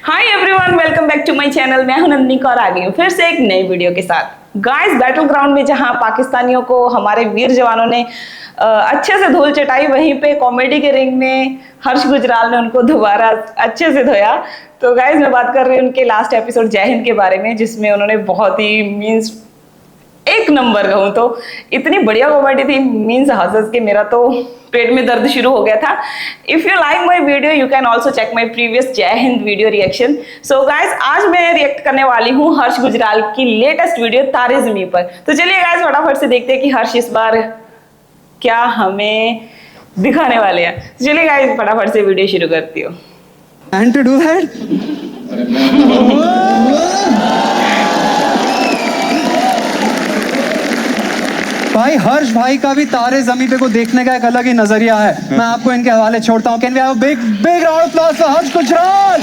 Hi everyone, welcome back to my channel. मैं हूं नंदनिका और आ गई हूं फिर से एक नई वीडियो के साथ। गाइस, बैटल ग्राउंड में जहां पाकिस्तानियों को हमारे वीर जवानों ने अच्छे से धूल चटाई, वहीं पे कॉमेडी के रिंग में हर्ष गुजराल ने उनको दोबारा अच्छे से धोया। तो गाइस, मैं बात कर रही हूँ उनके लास्ट एपिसोड जय हिंद के बारे में, जिसमें उन्होंने बहुत ही मीन्स एक नंबर कहूँ तो इतनी बढ़िया कॉमेडी थी, मीन्स हंस के मेरा तो पेट में दर्द शुरू हो गया था। If you like my video you can also check my previous Jai Hind video reaction. So guys, आज मैं रिएक्ट करने वाली हूँ हर्ष गुजराल की लेटेस्ट वीडियो तारे ज़मीं पर। तो चलिए गाइस, फटाफट से देखते हैं कि हर्ष इस बार क्या हमें दिखाने वाले हैं। चलिए गाइस, फटाफट से वीडियो शुरू करती हूँ। And to do that? भाई हर्ष भाई का भी तारे ज़मीं पे को देखने का एक अलग ही नजरिया है। मैं आपको इनके हवाले छोड़ता हूँ। Can we have a big big round of applause for Harsh Gujral.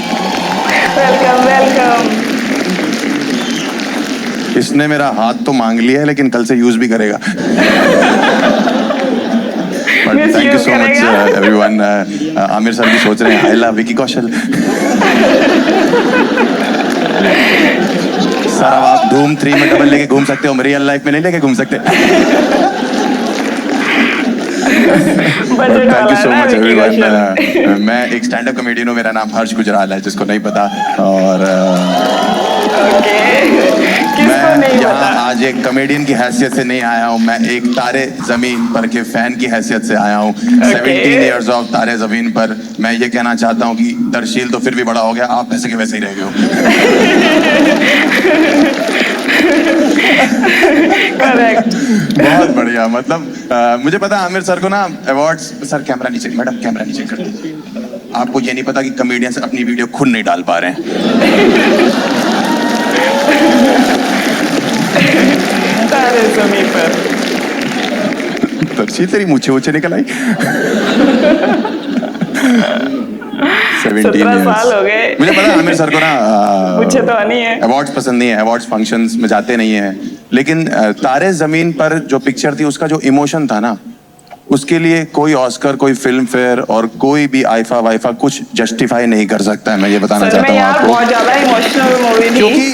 Welcome welcome. इसने मेरा हाथ तो मांग लिया है, लेकिन कल से यूज भी करेगा। Thank you so much everyone. Aamir sir भी सोच रहे हैं I love Vicky Kaushal. Sir, अब आप धूम 3 में डबल लेके घूम सकते हो, रियल लाइफ में नहीं लेके घूम सकते। Thank you so much everyone. मैं एक स्टैंड अप कॉमेडियन हूँ, मेरा नाम हर्ष गुजराल है, जिसको नहीं पता। और मैं यहाँ आज एक कॉमेडियन की हैसियत से नहीं आया हूँ, मैं एक तारे ज़मीन पर के फैन की हैसियत से आया हूँ। 17 इयर्स ऑफ तारे ज़मीन पर। मैं ये कहना चाहता हूँ कि दरशील तो फिर भी बड़ा हो गया, आप वैसे के वैसे ही रह गए हो। करेक्ट। बहुत बढ़िया। मतलब मुझे पता है आमिर सर को ना अवार्ड्स। सर कैमरा नीचे, मैडम कैमरा नीचे कर दीजिए। आपको ये नहीं पता कि कॉमेडियंस अपनी वीडियो खुद नहीं डाल पा रहे हैं। तारे ज़मीं पर। दरशील तेरी मूछे वूछे निकल आई। 17 साल हो गए। मुझे पता है आमिर सर को ना मुझे तो नहीं है, अवार्ड्स पसंद नहीं है, अवार्ड्स फंक्शंस में जाते नहीं है, लेकिन तारे जमीन पर जो पिक्चर थी उसका जो इमोशन था ना, उसके लिए कोई ऑस्कर, कोई फिल्म फेयर और कोई भी आईफा वाईफा कुछ जस्टिफाई नहीं कर सकता है। मैं ये बताना चाहता हूँ आपको। बहुत ज्यादा इमोशनल मूवी थी, क्योंकि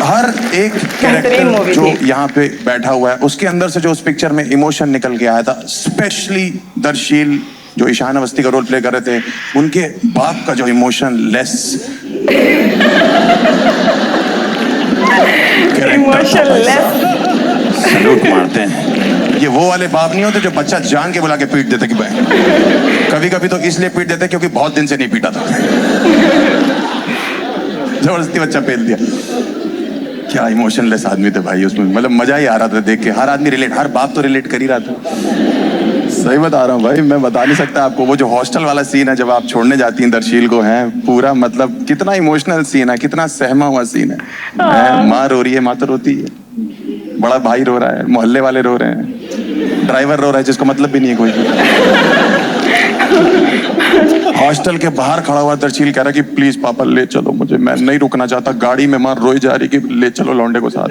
हर एक कैरेक्टर जो यहाँ पे बैठा हुआ है उसके अंदर से जो उस पिक्चर में इमोशन निकल के आया था। स्पेशली दरशील जो ईशान अवस्थी का रोल प्ले कर रहे थे, उनके बाप का जो इमोशन लेस सलूट मारते हैं। ये वो वाले बाप नहीं होते जो बच्चा जान के बुला के पीट देते कि भाई। कभी कभी तो इसलिए पीट देते क्योंकि बहुत दिन से नहीं पीटा था, जबरदस्ती बच्चा पेल दिया। क्या इमोशनलेस आदमी थे भाई उसमें, मतलब मजा ही आ रहा था देख के। हर आदमी रिलेट, हर बाप तो रिलेट कर ही रहा था। सही बता रहा हूँ भाई, मैं बता नहीं सकता आपको। वो जो हॉस्टल वाला सीन है जब आप छोड़ने जाती हैं दरशील को, है पूरा मतलब कितना इमोशनल सीन है, कितना सहमा हुआ सीन है। माँ रो रही है, माँ तो रोती है, बड़ा भाई रो रहा है, मोहल्ले वाले रो रहे हैं, ड्राइवर रो रहा है जिसको मतलब भी नहीं है कोई। हॉस्टल के बाहर खड़ा हुआ दरशील कह रहा कि प्लीज पापा ले चलो मुझे, मैं नहीं रुकना चाहता। गाड़ी में माँ रोई जा रही कि ले चलो लौंडे को साथ।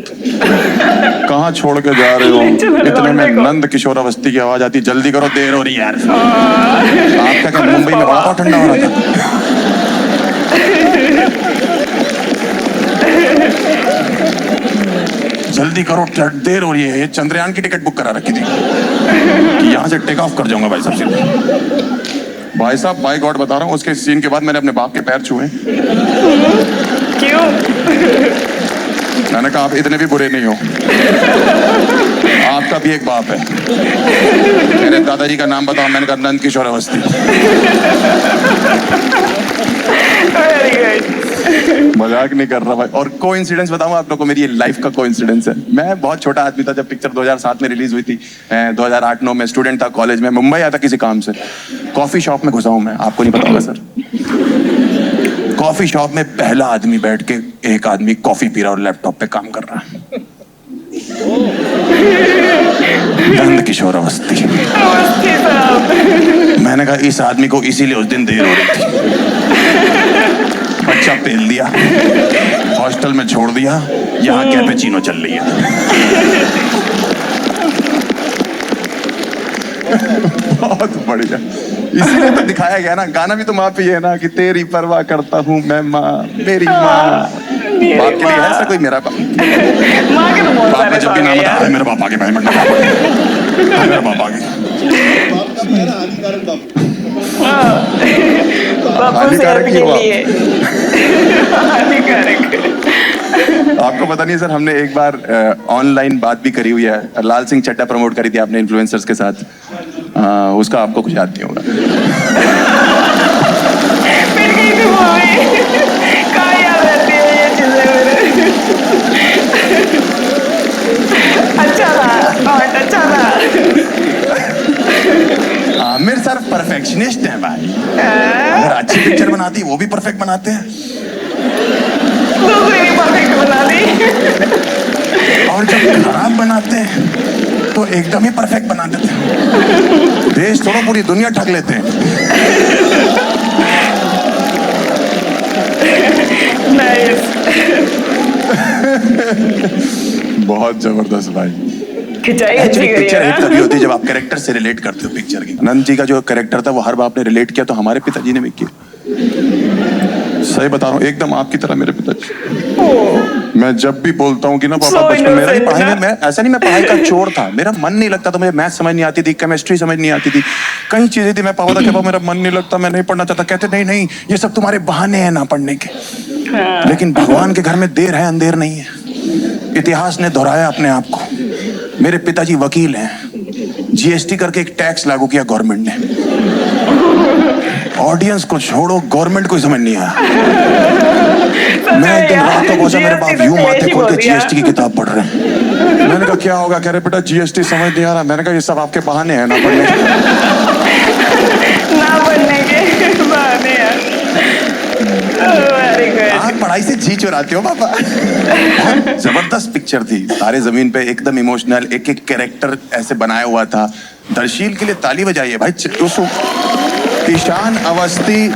कहाँ छोड़ के जा रहे हो? इतने में नंद किशोर अवस्थी की आवाज आती, जल्दी करो देर हो रही है यार। आपका क्या मुंबई में बड़ा ठंडा हो रहा था? जल्दी करो देर हो रही है। ये चंद्रयान की टिकट बुक करा रखी थी कि यहाँ से टेक ऑफ कर जाऊंगा भाई साहब। भाई साहब, बाय गॉड बता रहा हूँ, उसके सीन के बाद मैंने अपने बाप के पैर छुए। क्यों? मैंने कहा आप इतने भी बुरे नहीं हो, आपका भी एक बाप है। मेरे दादाजी का नाम बताओ। मैंने कहा नंद किशोर अवस्थी। मजाक नहीं कर रहा भाई। और कोइंसिडेंस बताऊं आप लोगों को, मेरी ये लाइफ का कोइंसिडेंस है। मैं बहुत छोटा आदमी था जब पिक्चर 2007 में रिलीज हुई थी। 2008-9 में स्टूडेंट था कॉलेज में, मुंबई आया था किसी काम से। कॉफी शॉप में घुसा हूं मैं, आपको नहीं पता होगा सर। कॉफी शॉप में पहला आदमी बैठ के, एक आदमी कॉफी पी रहा और लैपटॉप पे काम कर रहा है। नंद किशोर अवस्थी। मैंने कहा इस आदमी को इसीलिए उस दिन देर हो रही थी। बच्चा पेल दिया, हॉस्टल में छोड़ दिया, यहाँ कैपेचिनो चल रही है। बहुत बढ़िया। इसीलिए तो दिखाया गया ना, गाना भी तो माँ पे ही है ना कि तेरी परवाह करता हूँ मैं माँ, मेरी माँ। बाप के लिए है ऐसा कोई मेरा बाप? माँ के तो बहुत बाप सारे में जब भी सॉन्ग नाम है आता है यार। मेरा बाप आगे भाई, मेरा बाप आगे। बापू सेहत हानिकारक के ही हुआ। लिए हानिकारक। आपको पता नहीं सर, हमने एक बार ऑनलाइन बात भी करी हुई है। लाल सिंह चड्ढा प्रमोट करी थी आपने इन्फ्लुएंसर्स के साथ। उसका आपको कुछ याद नहीं होगा। फिर गई थी मूवी। कहाँ याद रहती है ये चीजें मेरे। अच्छा था, बहुत अच्छा था। आमिर सर परफेक्शनिस्ट हैं भाई। अगर अच्छी पिक्चर बनाती वो भी परफेक्ट बनाते हैं, दूसरी भी परफेक्ट बना दी। और जब खराब बनाते हैं तो एकदम ही परफेक्ट बना देते हैं। देश छोड़ो पूरी दुनिया ठग लेते हैं। नाइस। बहुत जबरदस्त भाई। खिंचाई अच्छी एक्चुअली करी पिक्चर हिट है तभी होती है जब आप कैरेक्टर से रिलेट करते हो पिक्चर की। अनंत जी का जो कैरेक्टर था वो हर बाप ने रिलेट किया, तो हमारे पिताजी ने भी किया। सही बता रहा हूँ, एकदम आपकी तरह मेरे पिताजी। मैं जब भी बोलता हूँ कि ना पापा So बचपन मेरा ही innocent पढ़ाई ना? में, मैं ऐसा नहीं, मैं पढ़ाई का चोर था, मेरा मन नहीं लगता था। मुझे मैथ समझ नहीं आती थी, केमिस्ट्री समझ नहीं आती थी, कई चीजें थी। मैं पापा था, पापा मेरा मन नहीं लगता, मैं नहीं पढ़ना चाहता। कहते नहीं नहीं, ये सब तुम्हारे बहाने हैं ना पढ़ने के। लेकिन भगवान के घर में देर है अंधेर नहीं है। इतिहास ने दोहराया अपने आप को। मेरे पिताजी वकील हैं, जीएसटी करके एक टैक्स लागू किया गवर्नमेंट ने। ऑडियंस को छोड़ो, गवर्नमेंट को समझ नहीं आया। मैं एक दिन रात को पहुंचा, मेरे बाप यूं माथे खोल के जीएसटी की किताब पढ़ रहे हैं। मैंने कहा क्या होगा? कह रहे बेटा जीएसटी समझ नहीं आ रहा। मैंने कहा ये सब आपके बहाने हैं ना पढ़ने के। ना बनने के बहाने हैं। Very good. आप पढ़ाई से जी चुराते हो पापा। बहुत जबरदस्त पिक्चर थी, तारे जमीन पे, एकदम इमोशनल, एक एक कैरेक्टर ऐसे बनाया हुआ था। दर्शील के लिए ताली बजाइए भाई। उस ईशान अवस्थी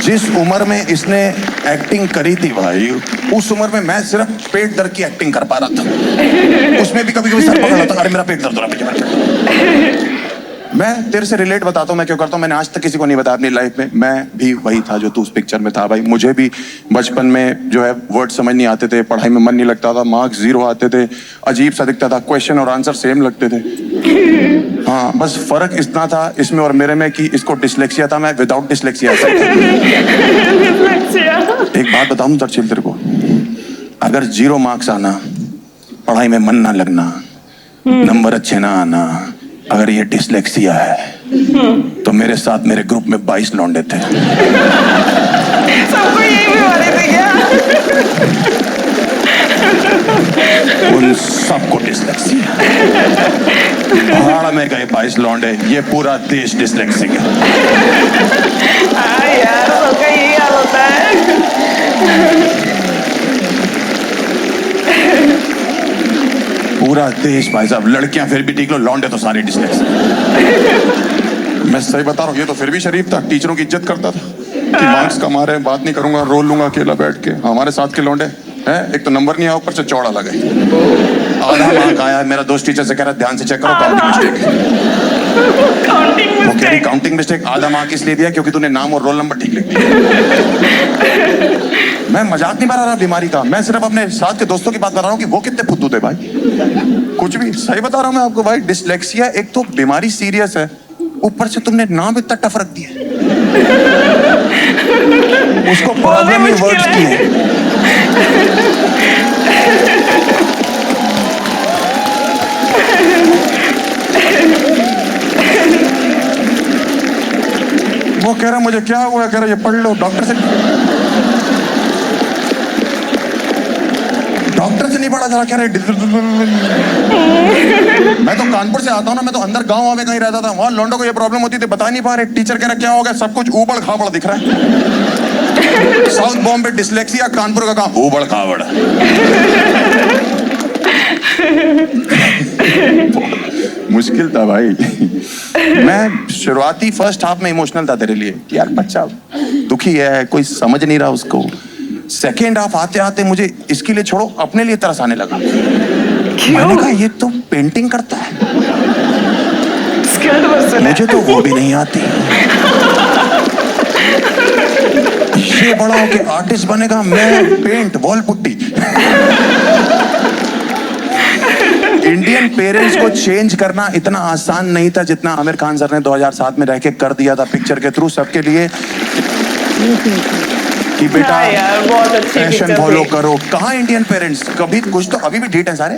जिस उम्र में इसने एक्टिंग करी थी भाई, उस उम्र में मैं सिर्फ पेट दर्द की एक्टिंग कर पा रहा था। उसमें भी कभी कभी सर पकड़ लेता, अरे मेरा पेट दर्द हो रहा है। मैं तेरे से रिलेट बताता हूँ मैं क्यों करता हूँ। मैंने आज तक किसी को नहीं बताया अपनी लाइफ में। मैं भी वही था जो तू उस पिक्चर में था भाई। मुझे भी बचपन में जो है वर्ड समझ नहीं आते थे, पढ़ाई में मन नहीं लगता था, मार्क्स 0 आते थे, अजीब सा दिखता था, क्वेश्चन और आंसर सेम लगते थे। हाँ, बस फर्क इतना था इसमें और मेरे में कि इसको डिसलेक्सिया था, मैं विदाउट डिसलेक्सिया। एक बात बताऊं दर्शील तेरे को, अगर 0 मार्क्स आना, पढ़ाई में मन ना लगना, नंबर अच्छे ना आना, अगर ये डिसलेक्सिया है तो मेरे साथ मेरे ग्रुप में 22 लौंडे थे। सबको यही बीमारी थी क्या? उन सबको डिसलेक्सिया। भाड़ में गए 22 लौंडे, ये पूरा देश डिसलेक्सिक है। हाँ यार, सबका यही हाल होता है। पूरा देश भाई साहब, लड़कियां फिर भी ठीक लो, लौंडे तो सारे डिसलेक्सिक। मैं सही बता रहा हूँ, ये तो फिर भी शरीफ था, टीचरों की इज्जत करता था कि मार्क्स कम आ रहे हैं, बात नहीं करूंगा, रोल लूंगा अकेला बैठ के। हमारे साथ के लौंडे हैं, एक तो नंबर नहीं आया, ऊपर से चौड़ा लगे। आधा मार्क आया, मेरा दोस्त टीचर से कह रहा ध्यान से चेक करो, काउंटिंग मिस्टेक। काउंटिंग वो कह रही मिस्टेक। Counting mistake. आधा मार्क इसलिए दिया क्योंकि तूने नाम और रोल नंबर ठीक लिख दिया। मैं मजाक नहीं बना रहा बीमारी का, मैं सिर्फ अपने साथ के दोस्तों की बात कर रहा हूँ कि वो कितने फुद्दू थे भाई। कुछ भी सही बता रहा हूँ मैं आपको भाई। डिसलेक्सिया एक तो बीमारी सीरियस है, ऊपर से तुमने नाम इतना टफ रख दिया, उसको प्रॉब्लम ही वर्ड्स की है। वो कह रहा मुझे क्या हुआ, कह रहा ये पढ़ लो, डॉक्टर से नहीं पढ़ा जा रहा, कह रहे मैं तो कानपुर से आता हूँ ना, मैं तो अंदर गांव में कहीं रहता था, वहां लौंडों को ये प्रॉब्लम होती थी, बता नहीं पा रहे। टीचर कह रहा क्या हो गया, सब कुछ ऊबड़ खाबड़ दिख रहा है। साउथ बॉम्बे डिसलेक्सिया, कानपुर का काम ऊबड़ खाबड़। मुश्किल था भाई। मैं शुरुआती फर्स्ट हाफ में इमोशनल था तेरे लिए, यार बच्चा दुखी है, कोई समझ नहीं रहा उसको। सेकेंड हाफ आते आते मुझे इसके लिए छोड़ो, अपने लिए तरस आने लगा। मैंने कहा ये तो पेंटिंग करता है, स्किल्ड पर्सन है। मुझे तो वो भी नहीं आती। ये बड़ा होके आर्टिस्ट बनेगा, मैं paint wall putty. Indian parents को चेंज करना इतना आसान नहीं था जितना आमिर खान सर ने 2007 में रह के कर दिया था पिक्चर के थ्रू सबके लिए कि बेटा हाँ यार, बहुत अच्छी पैशन picture फॉलो थी। करो। कहाँ इंडियन पेरेंट्स कभी कुछ तो अभी भी ढीठ है सारे।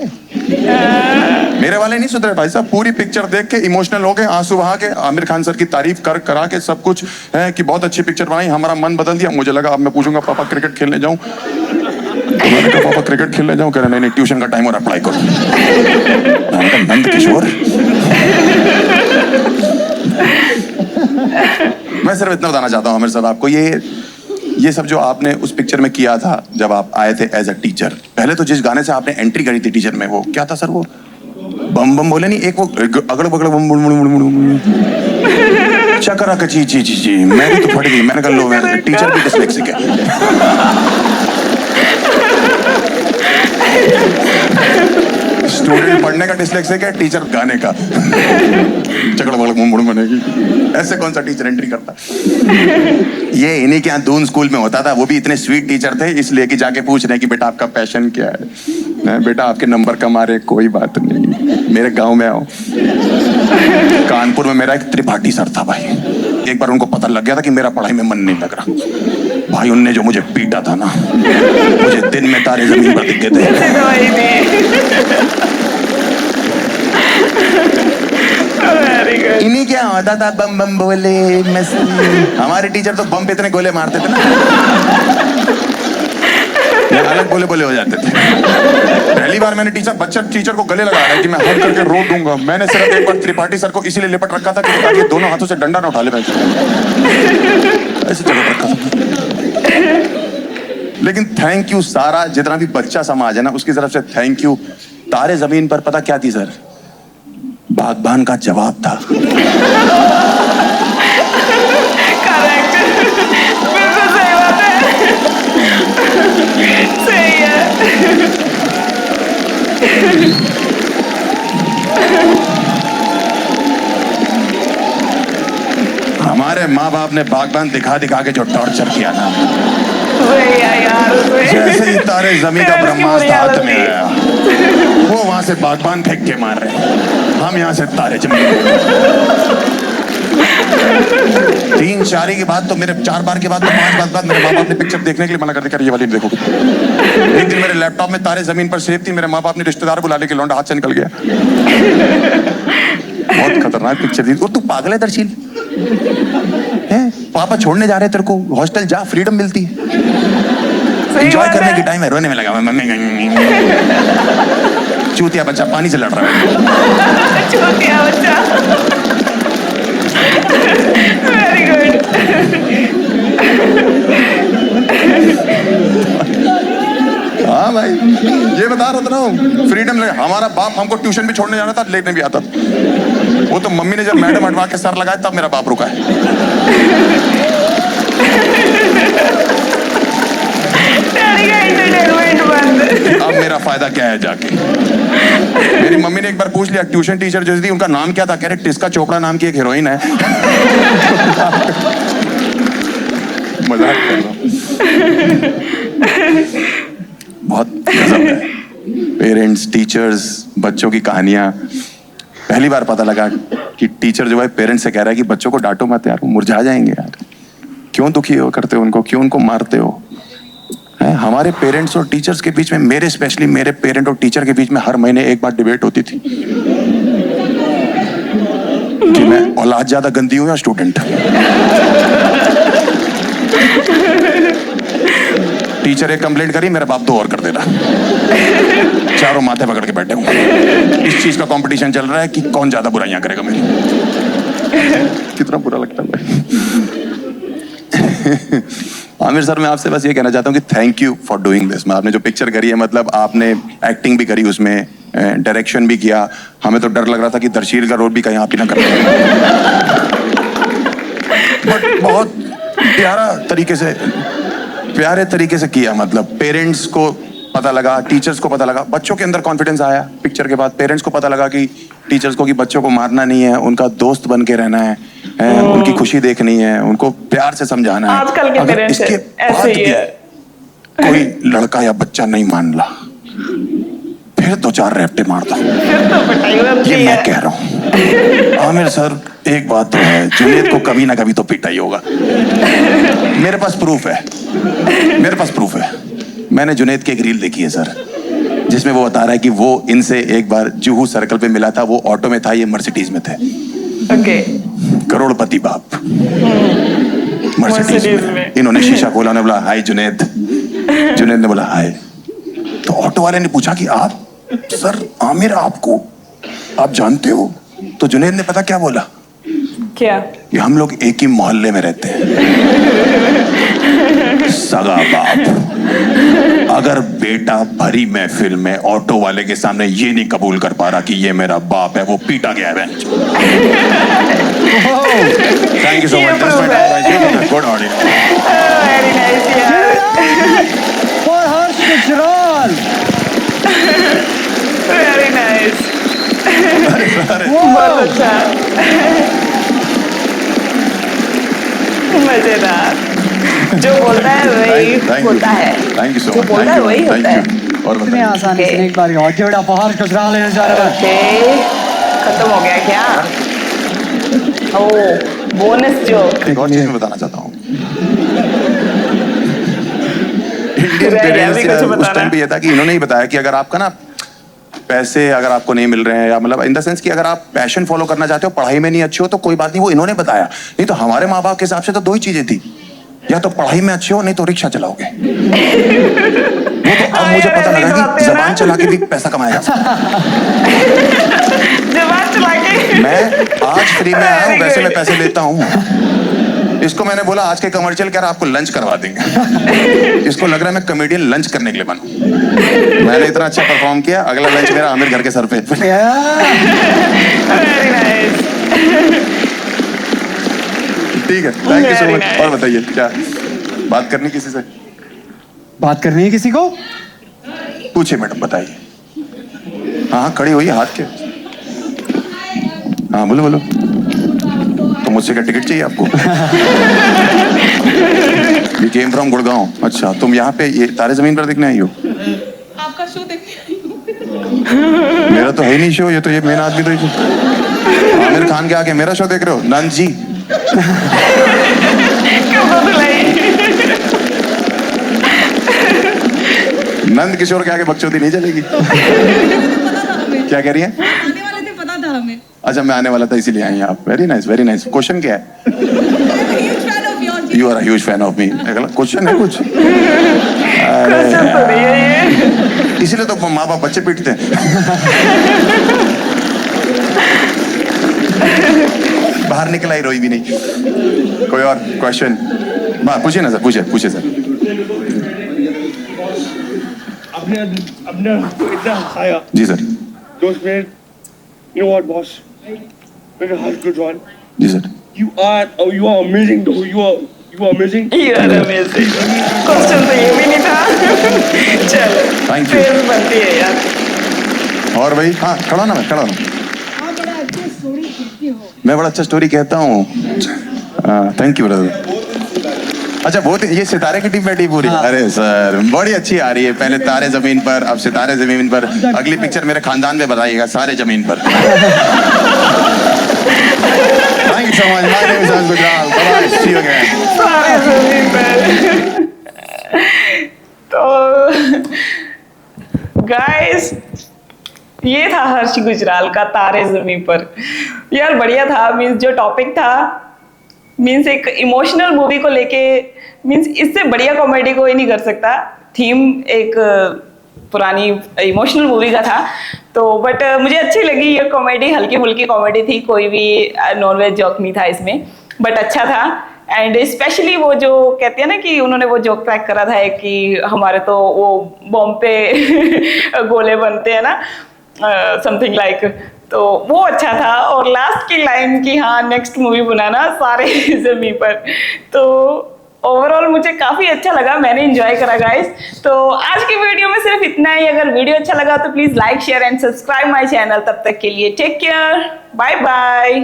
मेरे वाले नहीं सुधरे भाई साहब, पूरी पिक्चर देख के इमोशनल हो गए, आंसू बहा के आमिर खान सर की तारीफ कर करा के सब कुछ है कि बहुत अच्छी पिक्चर बनाई, हमारा मन बदल दिया। मुझे लगा अब मैं पूछूंगा पापा क्रिकेट खेलने जाऊं, मैंने कहा पापा क्रिकेट खेलने जाऊं, कह रहे नहीं ट्यूशन का टाइम और अप्लाई करो। मैंने कहा नंद किशोर। मैं सिर्फ इतना बताना चाहता हूँ आमिर साहब आपको, ये सब जो आपने उस पिक्चर में किया था जब आप आए थे एज अ टीचर, पहले तो जिस गाने से आपने एंट्री करी थी टीचर में, वो क्या था सर? वो बम बम बोले नहीं, एक वो अगड़ बगड़ बम बम चकरा कची ची ची ची, मैं भी तो फट गई। मैंने कहा लो मैं टीचर भी डिस्लेक्सिक है। स्टूडेंट पढ़ने का डिस्लेक्सिक है, टीचर गाने का। चकड़ बगड़ बम बम बनेगी, ऐसे कौन सा टीचर एंट्री करता? ये इन्हीं के यहाँ दून स्कूल में होता था, वो भी इतने स्वीट टीचर थे इसलिए कि जाके पूछ रहे कि बेटा आपका पैशन क्या है? बेटा आपके नंबर कम आ रहे, कोई बात नहीं, मेरे गांव में आओ। कानपुर में मेरा एक त्रिपाठी सर था भाई, एक बार उनको पता लग गया था कि मेरा पढ़ाई में मन नहीं लग रहा भाई, उनने जो मुझे पीटा था ना, मुझे दिन में तारे जमीन पर दिखते थे। इन्हीं क्या होता था, बम बम बोले मस्ती। हमारे टीचर तो बम पे इतने गोले मारते थे ना, अलग बोले बोले हो जाते थे। पहली बार मैंने टीचर को गले लगाया कि मैं हक करके रो दूंगा। मैंने सिर्फ एक बार त्रिपाठी सर को इसीलिए लिपट रखा था कि ताकि दोनों हाथों से डंडा ना उठा ले, ऐसे चलो रखा था। लेकिन थैंक यू सारा जितना भी बच्चा समाज है ना, उसकी तरफ से थैंक यू। तारे जमीन पर पता क्या थी सर? बागबान का जवाब था। करेक्ट, बिल्कुल सही बात है, सही है। हमारे माँ बाप ने बागबान दिखा दिखा के जो टॉर्चर किया ना, भैया यार, जैसे ही तारे जमीन का ब्रह्मास्त्र हाथ में आया, वो वहां से बागबान फेंक के मार रहे हैं, हम यहाँ से तारे जमीन। 3-4 के बाद तो मेरे 4 बार के बाद तो 5 बार बाद मेरे माँ बाप ने पिक्चर देखने के लिए मना कर दिया, ये वाली देखो। एक दिन मेरे लैपटॉप में तारे जमीन पर सेव थी, मेरे माँ बाप ने रिश्तेदार बुला लेके लौंडा हाथ से निकल गया। बहुत खतरनाक पिक्चर थी। और तू पागल है दर्शील है? पापा छोड़ने जा रहे तेरे को, हॉस्टल जा, फ्रीडम मिलती है, एंजॉय करने की टाइम है, रोने में लगा मम्मी। चूतिया बच्चा पानी से लड़ रहा है। चूतिया बच्चा, वेरी गुड। हाँ भाई, ये बता रहा था ना, फ्रीडम लगे। हमारा बाप हमको ट्यूशन भी छोड़ने जाना था, लेने भी आता था। वो तो मम्मी ने जब मैडम हटवा के सर लगाया तब मेरा बाप रुका है। अब मेरा फायदा क्या है जाके? मेरी मम्मी ने एक बार पूछ लिया, ट्यूशन टीचर जो थी उनका नाम क्या था? कह रहे टिस्का चोपड़ा नाम की एक हीरोइन है। मजाक कर रहा हूं। बहुत गजब है। पेरेंट्स, टीचर्स, बच्चों की कहानियां। पहली बार पता लगा कि टीचर जो है पेरेंट्स से कह रहा है कि बच्चों को डांटो मत यार, वो मुरझा जाएंगे यार, क्यों दुखी हो करते हो उनको, क्यों उनको मारते हो? हमारे पेरेंट्स और टीचर्स के बीच में, स्पेशली मेरे पेरेंट और टीचर के बीच में हर महीने एक बार डिबेट होती थी कि मैं औलाद ज्यादा गंदी हूं या स्टूडेंट। टीचर एक कंप्लेंट करी, मेरा बाप 2 और कर देता। चारों माथे पकड़ के बैठे हूं। इस चीज का कंपटीशन चल रहा है कि कौन ज्यादा बुराइयां करेगा मेरी। कितना बुरा लगता है भाई। आमिर सर, मैं आपसे बस ये कहना चाहता हूँ कि thank you for doing this. आपने जो पिक्चर करी है, मतलब आपने एक्टिंग भी करी उसमें, डायरेक्शन भी किया। हमें तो डर लग रहा था कि दर्शील का रोल भी कहीं आप ही ना कर लें। बट बहुत प्यारे तरीके से किया। मतलब पेरेंट्स को पता लगा, टीचर्स को पता लगा, बच्चों के अंदर कॉन्फिडेंस आया पिक्चर के बाद। पेरेंट्स को पता लगा कि टीचर्स को कि बच्चों को मारना नहीं है, उनका दोस्त बन के रहना है, उनकी खुशी देखनी है, उनको प्यार से समझाना है। आजकल के अगर पेरेंट्स इसके ऐसे बाद ही भी है। कोई लड़का या बच्चा नहीं मान ला, फिर 2-4 रैप्टे मारता हूँ। फिर तो पिटाई ये बनती मैं है। कह रहा हूँ। आमिर सर, एक बात तो है, जुनेद को कभी ना कभी तो पिटाई होगा। मेरे पास प्रूफ है, मेरे पास प्रूफ है। मैंने जुनेद की एक रील देखी है सर, जिसमें वो बता रहा है कि वो इनसे एक बार जुहू सर्कल पे मिला था। वो ऑटो में था, ये मर्सिडीज में थे। ओके। करोड़पति बाप मर्सिडीज मर्सिडीज में। में। इन्होंने शीशा खोला, ने बोला हाय जुनेद। जुनेद ने बोला हाय। तो ऑटो वाले ने पूछा कि आप सर, आमिर आपको आप जानते हो? तो जुनेद ने पता क्या बोला? क्या? कि हम लोग एक ही मोहल्ले में रहते हैं। सगा बाप। अगर बेटा भरी महफिल में ऑटो वाले के सामने ये नहीं कबूल कर पा रहा कि ये मेरा बाप है, वो पीटा गया है। Thank you so much. Good audience. Very nice यार। For Harsh Gujral. Very nice. Wow. बहुत अच्छा। मजेदार। जो बोलता है वही होता है। थैंक यू सो जो मच। बोलता है वही होता है। और इतने बताइए। आसानी से एक बार और give it up for Harsh Gujral ladies and gentlemen. Okay, खत्म हो गया क्या? ओ, बोनस जो एक और चीज मैं बताना चाहता हूँ। इंडियन रह गया, पेरेंट्स अभी कुछ उस बताना। टाइम पे ये था कि इन्होंने ही बताया कि अगर आपका ना पैसे अगर आपको नहीं मिल रहे हैं, या मतलब इन द सेंस कि अगर आप पैशन फॉलो करना चाहते हो, पढ़ाई में नहीं अच्छे हो, तो कोई बात नहीं, वो इन्होंने बताया। नहीं तो हमारे माँ बाप के हिसाब से तो 2 ही चीजें थी, या तो पढ़ाई में अच्छे हो, नहीं तो रिक्शा चलाओगे। वो तो अब मुझे पता लगा कि जबान चला के भी पैसा कमाया जा सकता है। जबान चला के। मैं आज फ्री में आया हूँ, Very वैसे मैं good. पैसे लेता हूँ। इसको मैंने बोला आज के कमर्शियल क्या आपको लंच करवा देंगे। इसको लग रहा है मैं कॉमेडियन लंच करने के लिए बना। मैंने इतना अच्छा परफॉर्म किया, अगला लंच मेरा आमिर घर के सर पे। Yeah. Very nice. ठीक है, thank you so Very much. nice. और बताइए, क्या बात करनी किसी से? बात करनी है किसी को? पूछिए मैडम, बताइए। हाँ, खड़ी हुई है, हाथ के। हाँ, बोलो बोलो। तो मुझसे क्या टिकट चाहिए आपको? ये केम फ्रॉम गुड़गांव। अच्छा, तुम यहाँ पे ये तारे जमीन पर देखने आई हो? आपका शो देखने आई हूँ। मेरा तो है ही नहीं शो, ये तो ये मेन आदमी तो आमिर खान के आके मेरा शो देख रहे हो? नंद जी, नंद किशोर के आगे बकचोदी नहीं चलेगी। पता था हमें, क्या कह रही है? आने वाले थे, पता था हमें। अच्छा, मैं आने वाला था इसीलिए आई हैं आप। Very nice, very nice. Question क्या है? Huge fan of yours. You are a huge fan of me. Question है कुछ? क्वेश्चन तो नहीं है ये। इसीलिए तो माँ बाप बच्चे पीटते हैं। बाहर निकल आई, रोई भी नहीं। कोई और क्वेश्चन? पूछिए ना सर, पूछिए पूछिए सर। अपने हमको इतना हंसाया जी सर। तो उसमें you know what boss, Mr. Harsh Gujral, ji sir. you are amazing though, you are amazing. You are amazing. Question तो ये भी नहीं था। चलो, Thank you. फिर बनती है यार। और भाई, हाँ, खड़ा ना, मैं खड़ा हूँ। आप बड़ा अच्छी स्टोरी कहते हो। मैं बड़ा अच्छा स्टोरी कहता हूँ। Thank you brother. अच्छा, बहुत ये सितारे की टीम बैठी पूरी। अरे सर, बड़ी अच्छी आ रही है। पहले तारे जमीन पर, अब सितारे जमीन पर। अगली पिक्चर मेरे खानदान में बताइएगा, सारे जमीन पर। Thank you so much. My name is Harsh Gujral. Bye, see you again. सारे जमीन पर। तो गाइस, ये था हर्ष गुजराल का तारे जमीन पर। यार बढ़िया था। मीन्स जो टॉपिक था, मीन्स एक इमोशनल मूवी को लेके, मीन्स इससे बढ़िया कॉमेडी कोई नहीं कर सकता। थीम एक पुरानी इमोशनल मूवी का था, तो बट मुझे अच्छी लगी ये कॉमेडी। हल्की फुल्की कॉमेडी थी, कोई भी नॉनवेज जोक नहीं था इसमें, बट अच्छा था। एंड स्पेशली वो जो कहते हैं ना कि उन्होंने वो जोक क्रैक करा था कि हमारे तो वो बॉम्ब पे गोले बनते हैं ना, समथिंग लाइक, तो वो अच्छा था। और लास्ट की लाइन की, हाँ नेक्स्ट मूवी बनाना सारे जमीन पर, तो ओवरऑल मुझे काफी अच्छा लगा, मैंने एंजॉय करा गाइस। तो आज की वीडियो में सिर्फ इतना ही। अगर वीडियो अच्छा लगा तो please like share and subscribe my channel. तब तक के लिए टेक केयर, बाय बाय।